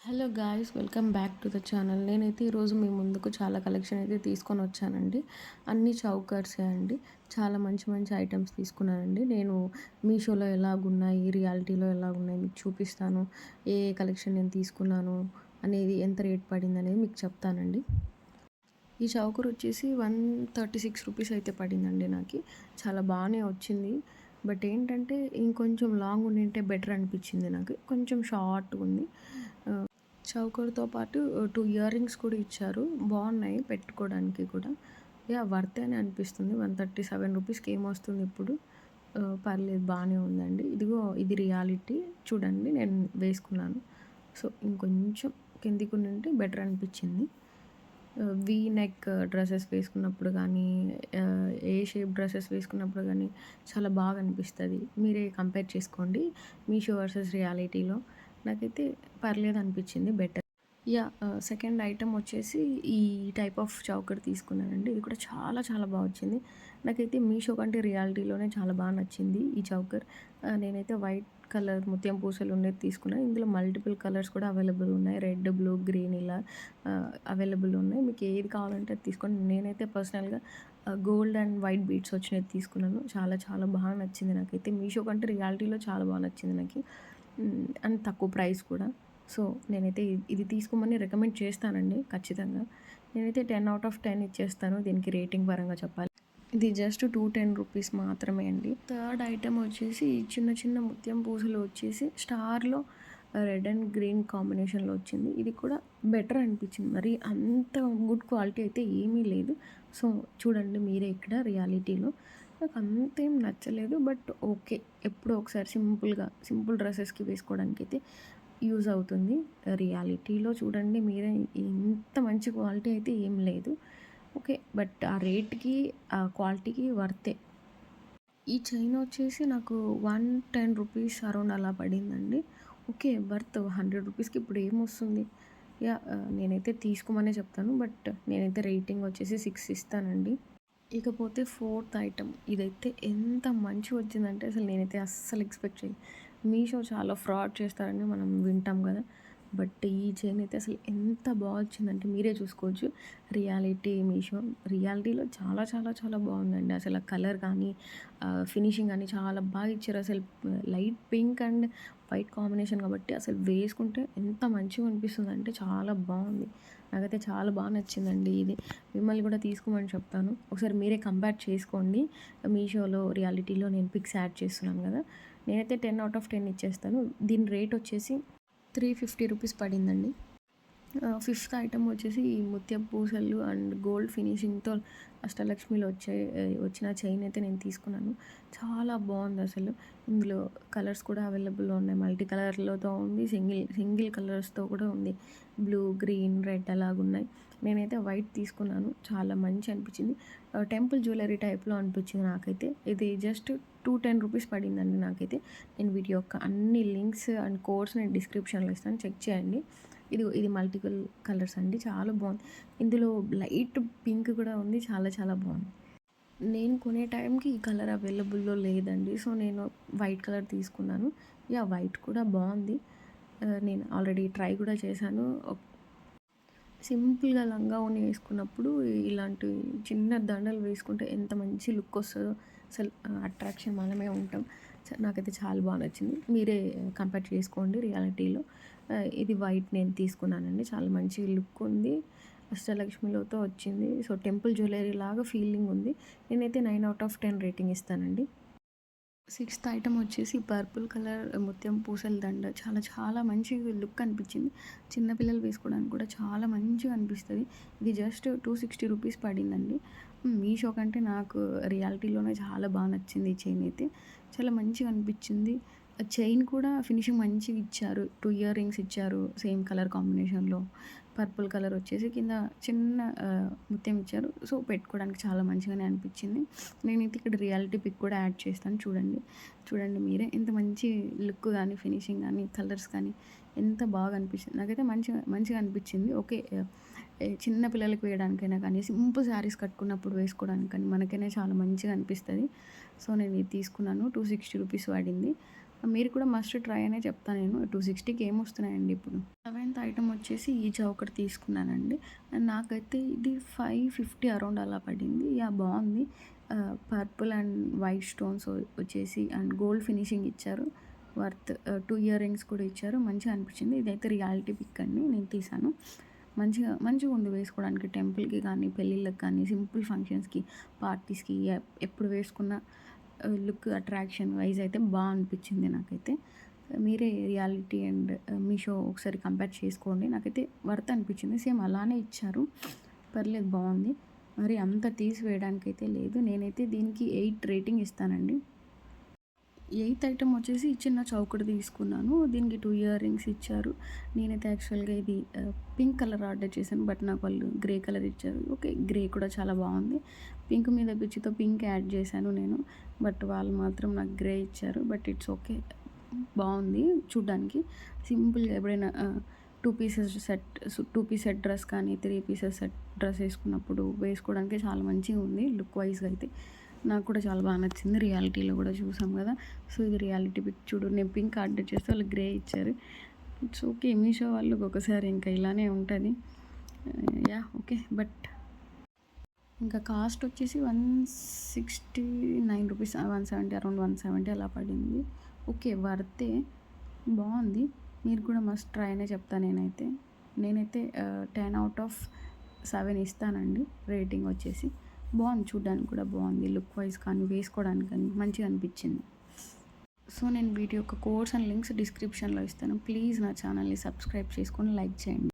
Hello guys, welcome back to the channel. నేనైతే ఈరోజు మీ ముందుకు చాలా కలెక్షన్ అయితే తీసుకొని వచ్చానండి. అన్ని చౌకర్సే అండి. చాలా మంచి మంచి ఐటమ్స్ తీసుకున్నానండి. నేను మీషోలో ఎలాగున్నాయి, రియాలిటీలో ఎలాగున్నాయి మీకు చూపిస్తాను. ఏ ఏ కలెక్షన్ నేను తీసుకున్నాను అనేది, ఎంత రేట్ పడింది అనేది మీకు చెప్తానండి. ఈ చౌకర్ వచ్చేసి 136 రూపీస్ అయితే పడిందండి నాకు. చాలా బాగానే వచ్చింది. బట్ ఏంటంటే ఇంకొంచెం లాంగ్ ఉండింటే బెటర్ అనిపించింది నాకు. కొంచెం షార్ట్గా ఉంది. చౌకర్తో పాటు 2 ఇయర్ రింగ్స్ కూడా ఇచ్చారు. బాగున్నాయి పెట్టుకోవడానికి కూడా. వర్తే అని అనిపిస్తుంది. 137 రూపీస్కి ఏమొస్తుంది ఇప్పుడు. పర్లేదు, బాగానే ఉందండి. ఇదిగో ఇది రియాలిటీ చూడండి, నేను వేసుకున్నాను. సో ఇంకొంచెం కిందికి ఉంటే బెటర్ అనిపించింది. వీ నెక్ డ్రెస్సెస్ వేసుకున్నప్పుడు కానీ, ఏ షేప్ డ్రెస్సెస్ వేసుకున్నప్పుడు కానీ చాలా బాగా అనిపిస్తుంది. మీరే కంపేర్ చేసుకోండి మీషో వర్సెస్ రియాలిటీలో. నాకైతే పర్లేదు అనిపించింది, బెటర్. సెకండ్ ఐటమ్ వచ్చేసి ఈ టైప్ ఆఫ్ చౌకర్ తీసుకున్నానండి. ఇది కూడా చాలా చాలా బాగా వచ్చింది. నాకైతే మీషో కంటే రియాలిటీలోనే చాలా బాగా నచ్చింది ఈ చౌకర్. నేనైతే వైట్ కలర్ ముత్యం పూసలు ఉండేది తీసుకున్నాను. ఇందులో మల్టిపుల్ కలర్స్ కూడా అవైలబుల్ ఉన్నాయి. రెడ్, బ్లూ, గ్రీన్ ఇలా అవైలబుల్ ఉన్నాయి. మీకు ఏది కావాలంటే అది తీసుకోండి. నేనైతే పర్సనల్గా గోల్డ్ అండ్ వైట్ బీడ్స్ వచ్చినది తీసుకున్నాను. చాలా చాలా బాగా నచ్చింది నాకైతే. మీషో కంటే రియాలిటీలో చాలా బాగా నచ్చింది నాకు. అండ్ తక్కువ ప్రైస్ కూడా. సో నేనైతే ఇది తీసుకోమని రికమెండ్ చేస్తానండి ఖచ్చితంగా. నేనైతే 10/10 ఇచ్చేస్తాను దీనికి రేటింగ్ పరంగా చెప్పాలి. ఇది జస్ట్ 210 రూపీస్ మాత్రమే అండి. థర్డ్ ఐటమ్ వచ్చేసి చిన్న చిన్న ముత్యం పూసలు వచ్చేసి స్టార్లో రెడ్ అండ్ గ్రీన్ కాంబినేషన్లో వచ్చింది. ఇది కూడా బెటర్ అనిపించింది. మరి అంత గుడ్ క్వాలిటీ అయితే ఏమీ లేదు. సో చూడండి మీరే ఇక్కడ రియాలిటీలో. నాకు అంతేం నచ్చలేదు, బట్ ఓకే, ఎప్పుడో ఒకసారి సింపుల్ డ్రెస్సెస్కి వేసుకోవడానికి అయితే యూజ్ అవుతుంది. రియాలిటీలో చూడండి మీరే, ఇంత మంచి క్వాలిటీ అయితే ఏం లేదు. ఓకే, బట్ ఆ రేట్‌కి, ఆ క్వాలిటీకి వర్తే. ఈ చైన్ వచ్చేసి నాకు 110 రూపీస్ అరౌండ్ అలా పడిందండి. Okay, worth. 100 రూపీస్‌కి ఇప్పుడు ఏమొస్తుంది. నేనైతే తీసుకోమనే చెప్తాను. బట్ నేనైతే రేటింగ్ వచ్చేసి 6 ఇస్తానండి. ఇకపోతే ఫోర్త్ ఐటమ్. ఇదైతే ఎంత మంచిగా వచ్చిందంటే అసలు నేనైతే అస్సలు ఎక్స్‌పెక్ట్ చేయలేదు. మీషో చాలా ఫ్రాడ్ చేస్తారని మనం వింటాం కదా! బట్ ఈ చైన్ అయితే అసలు ఎంత బాగా వచ్చిందంటే మీరే చూసుకోవచ్చు. మీషో రియాలిటీలో చాలా చాలా చాలా బాగుందండి. అసలు ఆ కలర్ కానీ, ఫినిషింగ్ కానీ చాలా బాగా ఇచ్చారు. అసలు light pink and white combination కాబట్టి అసలు వేసుకుంటే ఎంత మంచిగా అనిపిస్తుందంటే చాలా బాగుంది. నాకైతే చాలా బాగా నచ్చిందండి ఇది. మిమ్మల్ని కూడా తీసుకోమని చెప్తాను. ఒకసారి మీరే కంపేర్ చేసుకోండి. మీషోలో, రియాలిటీలో నేను పిక్స్ యాడ్ చేస్తున్నాను కదా! నేనైతే 10/10 ఇచ్చేస్తాను. దీని రేట్ వచ్చేసి 350 రూపీస్ పడిందండి. ఫిఫ్త్ ఐటమ్ వచ్చేసి ఈ ముత్యపు పూసలు అండ్ గోల్డ్ ఫినిషింగ్‌తో అష్టలక్ష్మిలో వచ్చిన చైన్ అయితే నేను తీసుకున్నాను. చాలా బాగుంది అసలు. ఇందులో కలర్స్ కూడా అవైలబుల్‌లో ఉన్నాయి. మల్టీ కలర్‌లతో ఉంది. సింగిల్ కలర్స్‌తో కూడా ఉంది. బ్లూ, గ్రీన్, రెడ్ అలాగున్నాయి. నేనైతే వైట్ తీసుకున్నాను. చాలా మంచి అనిపించింది. టెంపుల్ జ్యువెలరీ టైప్‌లో అనిపించింది నాకైతే. ఇది జస్ట్ 210 రూపీస్ పడిందండి నాకైతే. నేను వీటి యొక్క అన్ని లింక్స్ అండ్ కోడ్స్ నేను డిస్క్రిప్షన్‌లో ఇస్తాను, చెక్ చేయండి. ఇది మల్టిపుల్ కలర్స్ అండి. చాలా బాగుంది. ఇందులో లైట్ పింక్ కూడా ఉంది. చాలా చాలా బాగుంది. నేను కొనే టైంకి ఈ కలర్ అవైలబుల్‌లో లేదండి. సో నేను వైట్ కలర్ తీసుకున్నాను. వైట్ కూడా బాగుంది. నేను ఆల్రెడీ ట్రై కూడా చేశాను. సింపుల్‌గా లంగా ఓణి వేసుకున్నప్పుడు ఇలాంటి చిన్న దండలు వేసుకుంటే ఎంత మంచి లుక్ వస్తదో. అసలు అట్రాక్షన్ మనమే ఉంటాం. నాకైతే చాలా బాగా నచ్చింది. మీరే కంపేర్ చేసుకోండి రియాలిటీలో. ఇది వైట్ నేను తీసుకున్నానండి. చాలా మంచి లుక్ ఉంది. అష్టలక్ష్మిలతో వచ్చింది. సో టెంపుల్ జ్యువెలరీ లాగా ఫీలింగ్ ఉంది. నేనైతే 9/10 రేటింగ్ ఇస్తానండి. సిక్స్త్ ఐటమ్ వచ్చేసి పర్పుల్ కలర్ ముత్యం పూసల దండ. చాలా చాలా మంచి లుక్ అనిపించింది. చిన్నపిల్లలు వేసుకోవడానికి కూడా చాలా మంచిగా అనిపిస్తుంది. ఇది జస్ట్ 260 రూపీస్ పడిందండి. మీషో కంటే నాకు రియాలిటీలోనే చాలా బాగా నచ్చింది ఈ చైన్ అయితే. చాలా మంచిగా అనిపించింది. చైన్ కూడా ఫినిషింగ్ మంచిగా ఇచ్చారు. 2 ఇయర్ రింగ్స్ ఇచ్చారు సేమ్ కలర్ కాంబినేషన్‌లో. పర్పుల్ కలర్ వచ్చేసి కింద చిన్న ముత్యం ఇచ్చారు. సో పెట్టుకోవడానికి చాలా మంచిగానే అనిపించింది. నేనైతే ఇక్కడ రియాలిటీ పిక్ కూడా యాడ్ చేస్తాను, చూడండి. చూడండి మీరే, ఎంత మంచి లుక్ కానీ, ఫినిషింగ్ కానీ, కలర్స్ కానీ ఎంత బాగా అనిపించింది. నాకైతే మంచిగా మంచిగా అనిపించింది. ఓకే, చిన్న పిల్లలకి వేయడానికైనా కానీ, సింపుల్ శారీస్ కట్టుకున్నప్పుడు వేసుకోవడానికి కానీ మనకైనా చాలా మంచిగా అనిపిస్తుంది. సో నేను ఇది తీసుకున్నాను. 260 రూపీస్ పడింది. మీరు కూడా మస్ట్ ట్రై అనే చెప్తాను నేను. 260కి ఏమొస్తున్నాయండి ఇప్పుడు. సెవెంత్ ఐటెమ్ వచ్చేసి ఈ చౌకర్ తీసుకున్నానండి. అండ్ నాకైతే ఇది 550 అరౌండ్ అలా పడింది. యాహ్! బావుంది. పర్పుల్ అండ్ వైట్ స్టోన్స్ వచ్చేసి అండ్ గోల్డ్ ఫినిషింగ్ ఇచ్చారు. వర్త్ 2 ఇయర్ రింగ్స్ కూడా ఇచ్చారు. మంచిగా అనిపించింది. ఇదైతే రియాలిటీ పిక్ అండి. నేను తీశాను. మంచిగుంది వేసుకోవడానికి టెంపుల్‌కి కానీ, పెళ్ళిళ్ళకి కానీ, సింపుల్ ఫంక్షన్స్‌కి, పార్టీస్‌కి ఎప్పుడు వేసుకున్న లుక్ అట్రాక్షన్ వైజ్ అయితే అనిపించింది నాకైతే. మీరే రియాలిటీ అండ్ మీషో ఒకసారి కంపేర్ చేసుకోండి. నాకైతే వర్త్ అనిపించింది. సేమ్ అలానే ఇచ్చారు. పర్లేదు బావుంది. మరి అంత తీసివేయడానికైతే లేదు. నేనైతే దీనికి 8 రేటింగ్ ఇస్తానండి. ఎయిత్ ఐటెమ్ వచ్చేసి చిన్న చౌకటి తీసుకున్నాను. దీనికి 2 ఇయర్ రింగ్స్ ఇచ్చారు. నేనైతే యాక్చువల్‌గా ఇది పింక్ కలర్ ఆర్డర్ చేశాను. బట్ నాకు వాళ్ళు గ్రే కలర్ ఇచ్చారు. ఓకే. గ్రే కూడా చాలా బావుంది. పింక్ మీద పిచ్చితో పింక్ యాడ్ చేశాను నేను. బట్ వాళ్ళు మాత్రం నాకు గ్రే ఇచ్చారు. But it's okay. బావుంది చూడ్డానికి. సింపుల్‌గా ఎప్పుడైనా 2 pieces set 2 piece set dress కానీ, 3 పీసెస్ సెట్ డ్రెస్ వేసుకున్నప్పుడు వేసుకోవడానికి చాలా మంచిగా ఉంది లుక్ వైస్‌గా అయితే. నాకు కూడా చాలా బాగా నచ్చింది. రియాలిటీలో కూడా చూసాం కదా! సో, ఇది రియాలిటీ పిక్ చూడు. నేను పింక్ ఆర్డర్ చేస్తే వాళ్ళు గ్రే ఇచ్చారు. It's okay. మీషో వాళ్ళు ఒక్కొక్కసారి ఇంకా ఇలానే ఉంటది. యాహ్! ఓకే. బట్ ఇంకా కాస్ట్ వచ్చేసి రూ. 169 170 అరౌండ్ 170 అలా పడింది. ఓకే. వర్తే. బావుంది. మీరు కూడా మస్ట్ ట్రై అనే చెప్తా నేనైతే. నేనైతే 10/7 ఇస్తానండి రేటింగ్ వచ్చేసి. బావుంది. చూడ్డానికి కూడా బావుంది. లుక్ వైజ్ కానీ, వేసుకోవడానికి కానీ మంచిగా అనిపించింది. సో, నేను వీటి యొక్క కోడ్స్ అండ్ లింక్స్ డిస్క్రిప్షన్‌లో ఇస్తాను. ప్లీజ్ నా ఛానల్‌ని సబ్స్క్రైబ్ చేసుకొని లైక్ చేయండి.